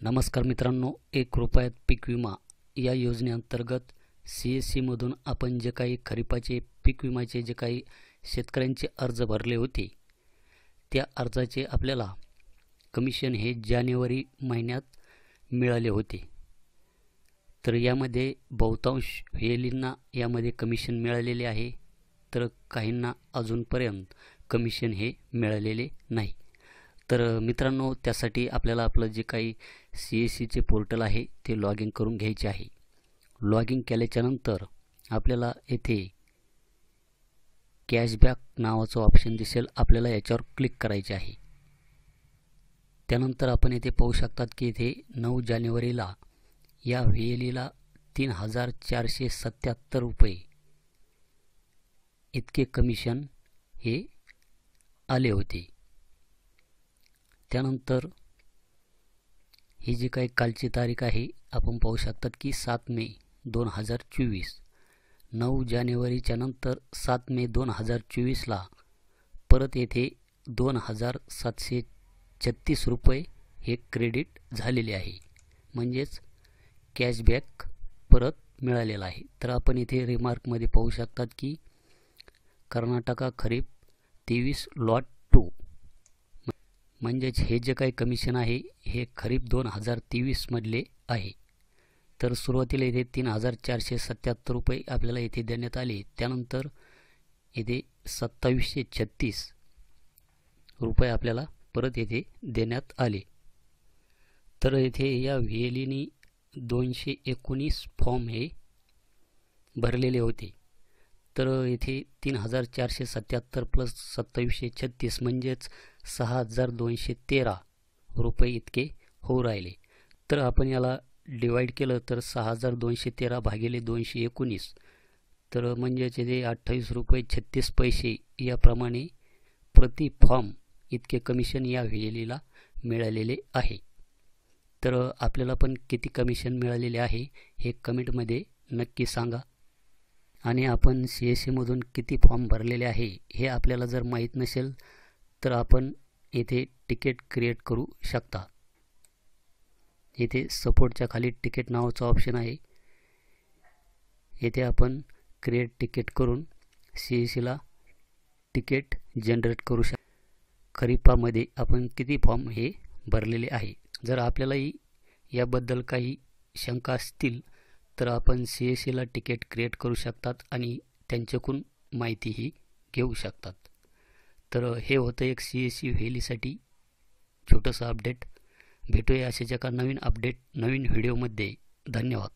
नमस्कार मित्रांनो, 1 रुपयात पीक विमा या योजनेअंतर्गत CSCमधून आपण जे काही खरीपाचे पीक विम्याचे जे काही शेतकऱ्यांचे अर्ज भरले होते, त्या अर्जाचे आपल्याला कमिशन हे जानेवारी महिन्यात मिळाले होते। तर यामध्ये बहुतांश व्हीएलईंना यामध्ये कमिशन मिळालेले आहे, तर काहींना अजूनपर्यंत कमिशन हे मिळालेले नाही। तर मित्रांनो, त्यासाठी आपल्याला आपलं जे काही CSCचे पोर्टल आहे ते लॉग इन करून घ्यायचे आहे। लॉग इन केल्याच्या नंतर आपल्याला येथे कॅशबॅक नावाचं ऑप्शन दिसेल, आपल्याला याच्यावर क्लिक करायचे आहे। त्यानंतर आपण येथे पाहू शकतात की इथे 9 जानेवारीला या व्हीएलईला 3477 रुपये इतके कमिशन हे आले होते। त्यानंतर ही जी काही कालची तारीख आहे आपण पाहू शकतात की 7 मे 2024। 9 जानेवारीच्या नंतर 7 मे 2024ला परत येथे 2736 रुपये हे क्रेडिट झालेले आहे, म्हणजेच कॅशबॅक परत मिळालेला आहे। तर आपण इथे रिमार्कमध्ये पाहू शकतात की कर्नाटका खरीप 23 लॉट 2 म्हणजेच हे जे काही कमिशन आहे हे खरीप 2023 मधले आहे। तर सुरुवातीला इथे 3477 रुपये आपल्याला इथे देण्यात आले, त्यानंतर इथे 2736 रुपये आपल्याला परत येथे देण्यात आले। तर येथे या व्हीएलईनी 219 फॉर्म हे भरलेले होते। तर येथे 3477 प्लस 2736 म्हणजेच 6213 रुपये इतके होऊ राहिले। तर आपण याला डिवाइड केलं तर 6213 भागिले 219, तर म्हणजेच येथे 28 रुपये 36 पैसे याप्रमाणे प्रति फॉर्म इतके कमिशन या व्हीएलईला मिळालेले आहे। तर आपल्याला पण किती कमिशन मिळालेले आहे हे कमेंटमध्ये नक्की सांगा। आणि आपण CSCमधून किती फॉर्म भरलेले आहे हे आपल्याला जर माहीत नसेल तर आपण येथे तिकीट क्रिएट करू शकता। येथे सपोर्टच्या खाली तिकीट नावाचा ऑप्शन आहे, येथे आपण क्रिएट तिकीट करून CSCला तिकीट जनरेट करू शकता। खरीपामध्ये आपण किती फॉर्म हे भरलेले आहे। जर आपल्यालाही याबद्दल काही शंका असतील तर आपण CSCला तिकीट क्रिएट करू शकतात आणि त्यांच्याकडून माहितीही घेऊ शकतात। तर हे होतं एक CSC व्हीएलईसाठी छोटंसं अपडेट। भेटूया अशाच एका नवीन अपडेट नवीन व्हिडिओमध्ये। धन्यवाद।